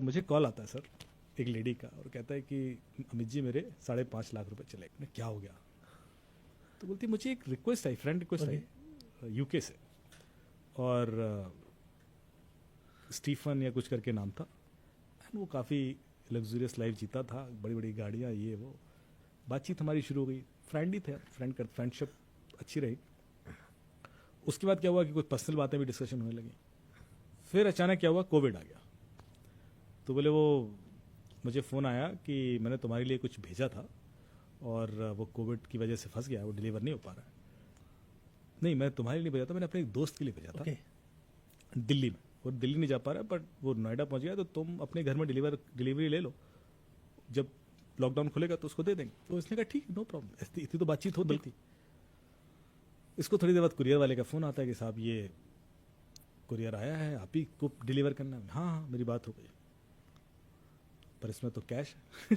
मुझे कॉल आता है सर एक लेडी का और कहता है कि अमित जी मेरे 5.5 लाख रुपए चले गए। क्या हो गया? तो बोलती मुझे एक रिक्वेस्ट आई, फ्रेंड रिक्वेस्ट आई यूके से, और स्टीफन या कुछ करके नाम था, एंड वो काफ़ी लग्जूरियस लाइफ जीता था, बड़ी बड़ी गाड़ियाँ, ये वो। बातचीत हमारी शुरू हो गई, फ्रेंड ही थे, फ्रेंडशिप अच्छी रही। उसके बाद क्या हुआ कि कुछ पर्सनल बातें भी डिस्कशन होने लगी। फिर अचानक क्या हुआ, कोविड आ गया। तो बोले वो मुझे फ़ोन आया कि मैंने तुम्हारे लिए कुछ भेजा था और वो कोविड की वजह से फंस गया, वो डिलीवर नहीं हो पा रहा है। नहीं, मैं तुम्हारे लिए भेजा था, मैंने अपने एक दोस्त के लिए भेजा था दिल्ली में। वो दिल्ली नहीं जा पा रहा है, बट वो नोएडा पहुंच गया, तो तुम अपने घर में डिलीवरी ले लो, जब लॉकडाउन खुलेगा तो उसको दे देंगे। तो इसने कहा ठीक, नो प्रॉब्लम। इतनी तो बातचीत होती थी। इसको थोड़ी देर बाद कुरियर वाले का फ़ोन आता है कि साहब ये कुरियर आया है, आप ही को डिलीवर करना है। हाँ हाँ, मेरी बात हो गई, पर इसमें तो कैश है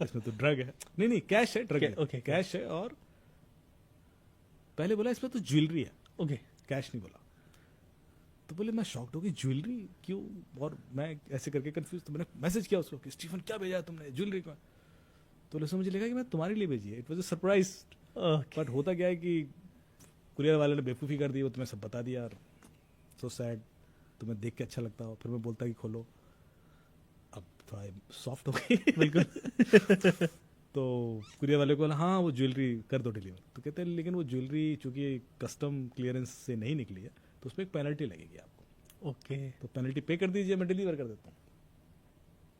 इसमें तो ड्रग है। नहीं नहीं, कैश है, ड्रग है। ओके, कैश है। और पहले बोला इसमें तो ज्वेलरी है, ओके, कैश नहीं बोला। तो बोले मैं शॉक्ड हो गई, ज्वेलरी क्यों? और मैं ऐसे करके कंफ्यूज। तो मैंने मैसेज किया उसको कि स्टीफन क्या भेजा तुमने, ज्वेलरी का? तो उसने मुझे लगा कि मैं तुम्हारे लिए भेजी है। It was a surprise. But होता क्या है कि कुरियर वाले ने बेवकूफ़ी कर दी, वो तुम्हें सब बता दिया यार। So sad. तुम्हें देख के अच्छा लगता हो, फिर मैं बोलता कि खोलो। अब थोड़ा सॉफ्ट हो गई बिल्कुल तो कुरियर वाले को बोला हाँ वो ज्वेलरी कर दो डिलीवर। तो कहते हैं लेकिन वो ज्वेलरी चूंकि कस्टम क्लियरेंस से नहीं निकली है तो उसमें एक पेनल्टी लगेगी आपको। ओके, तो पेनल्टी पे कर दीजिए, मैं डिलीवर कर देता हूँ।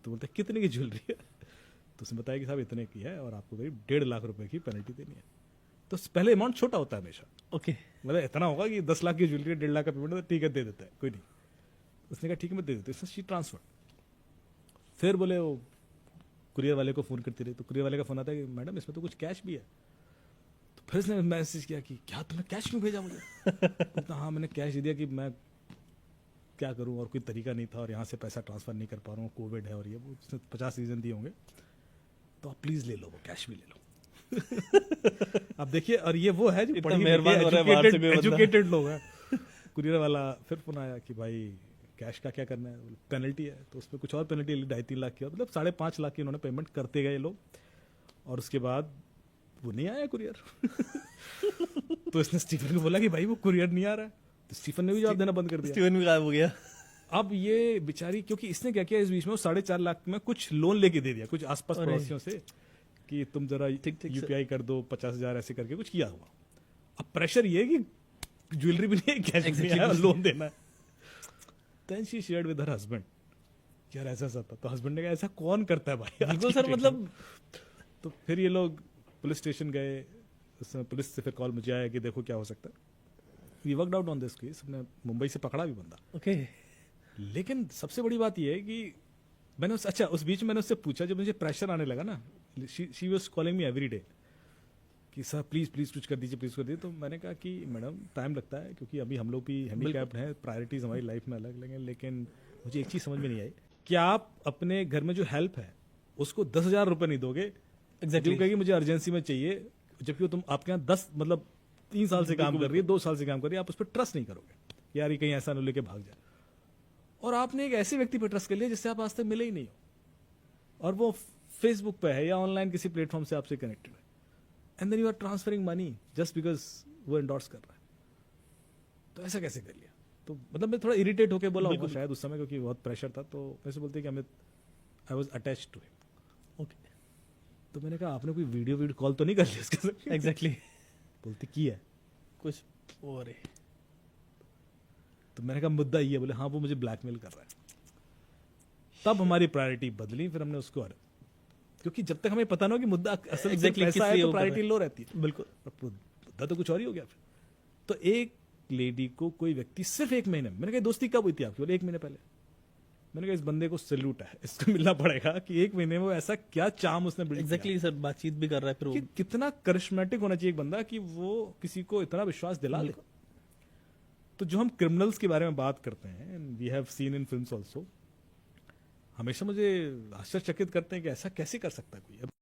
तो बोलते कितने की ज्वेलरी है? तो उसने बताया कि साहब इतने की है और आपको करीब 1.5 लाख रुपए की पेनल्टी देनी है। तो पहले अमाउंट छोटा होता है हमेशा, ओके, मतलब इतना होगा कि 10 लाख की ज्वेलरी 1.5 लाख का पेमेंट है, ठीक है दे देता है, कोई नहीं। उसने कहा ठीक है मैं दे देता हूँ। She transfer. फिर बोले वो कुरियर वाले को फ़ोन करती रही, तो कुरियर वाले का फ़ोन आता है कि मैडम इसमें तो कुछ कैश भी है। तो फिर उसने मैसेज किया कि क्या तुमने कैश क्यों भेजा मुझे? तो हाँ मैंने कैश दे दिया कि मैं क्या करूं, और कोई तरीका नहीं था, और यहाँ से पैसा ट्रांसफ़र नहीं कर पा रहा हूँ, कोविड है और ये वो। उसने 50 रीज़न दिए होंगे, तो आप प्लीज़ ले लो, वो कैश भी ले लो अब देखिए, और ये वो है जो पढ़ी लिखी एजुकेटेड लोग हैं। कुरियर वाला फिर फोन आया कि भाई कैश का क्या करना है? पेनल्टी है। तो उसमें कुछ और पेनल्टी 2.5-3 लाख की, मतलब 5.5 लाख की उन्होंने पेमेंट करते गए लोग, और उसके बाद वो नहीं आया कुरियर तो इसने स्टीफन को बोला कि भाई वो कुरियर नहीं आ रहा है। तो स्टीफन ने भी जवाब देना बंद कर दिया। स्टीवन भी गायब हो गया। अब ये बेचारी, क्योंकि इसने क्या किया इस बीच में, वो 4.5 लाख में कुछ लोन लेके दे दिया कुछ आसपास पड़ोसियों से कि तुम जरा यूपीआई कर दो 50,000 ऐसे करके कुछ किया हुआ। अब प्रेशर ये है कि ज्वेलरी भी नहीं है, कैश भी नहीं है, लोन देना है। Then she shared with her husband, यार ऐसा सा था। तो हस्बैंड ने कहा ऐसा कौन करता है भाई? बिल्कुल सर, मतलब तो फिर ये लोग पुलिस स्टेशन गए। उसमें पुलिस से फिर कॉल मुझे आया कि देखो क्या हो सकता है। We worked out on this case. हमने मुंबई से पकड़ा भी बंदा। ओके, लेकिन सबसे बड़ी बात यह है कि मैंने उस बीच में मैंने उससे पूछा, जब मुझे प्रेशर आने लगा ना, she was calling me every day कि सर प्लीज़ प्लीज़ कुछ कर दीजिए, प्लीज़ कर दीजिए। तो मैंने कहा कि मैडम टाइम लगता है, क्योंकि अभी हम लोग भी हैंडीकैप्ड हैं, प्रायोरिटीज़ हमारी लाइफ में अलग अलग हैं। लेकिन मुझे एक चीज़ समझ में नहीं आई कि आप अपने घर में जो हेल्प है उसको 10,000 रुपये नहीं दोगे। एग्जैक्टली कहेगी मुझे अर्जेंसी में चाहिए, जबकि तुम आपके यहाँ 10 मतलब 3 साल से काम कर रही है, 2 साल से काम कर रही है, आप उस पर ट्रस्ट नहीं करोगे यार ये कहीं ऐसा न लेके भाग जाए। और आपने एक ऐसे व्यक्ति पर ट्रस्ट कर लिया जिससे आप आज तक मिले ही नहीं हो, और वो फेसबुक पे है या ऑनलाइन किसी प्लेटफॉर्म से आपसे कनेक्टेड है, and then you are transferring money just because वो एंडोर्स कर रहा है। तो ऐसा कैसे कर लिया? तो मतलब मैं थोड़ा इरिटेट होकर बोला होगा शायद उस समय, क्योंकि बहुत प्रेशर था। तो ऐसे बोलते कि Amit I was attached to him. Okay, तो मैंने कहा आपने कोई वीडियो कॉल तो नहीं कर लिया उसके साथ? एग्जैक्टली बोलते की है कुछ और है। तो मैंने कहा मुद्दा ये है। बोले हाँ वो मुझे ब्लैकमेल कर रहा है। तब हमारी प्रायोरिटी बदली, फिर हमने उसको, क्योंकि जब तक हमें पता ना हो कि मुद्दा असल में पैसा है तो प्रायोरिटी लो रहती है। बिल्कुल, मुद्दा तो कुछ और ही हो गया फिर। तो एक लेडी को कोई व्यक्ति सिर्फ 1 महीने में, मैंने कहा दोस्ती कब हुई थी आपकी? बोले 1 महीने पहले। मैंने कहा इस बंदे को सैल्यूट है, इसको मिलना पड़ेगा कि 1 महीने में वो ऐसा क्या चार्म उसने बिल्ड किया। एग्जैक्टली सर, बातचीत भी कर रहा है फिर कि कितना करिश्मेटिक होना चाहिए एक बंदा कि वो किसी को इतना विश्वास दिला ले। तो जो हम क्रिमिनल्स के बारे में बात करते हैं, we have seen in films also, हमेशा मुझे आश्चर्यचकित करते हैं कि ऐसा कैसे कर सकता है कोई।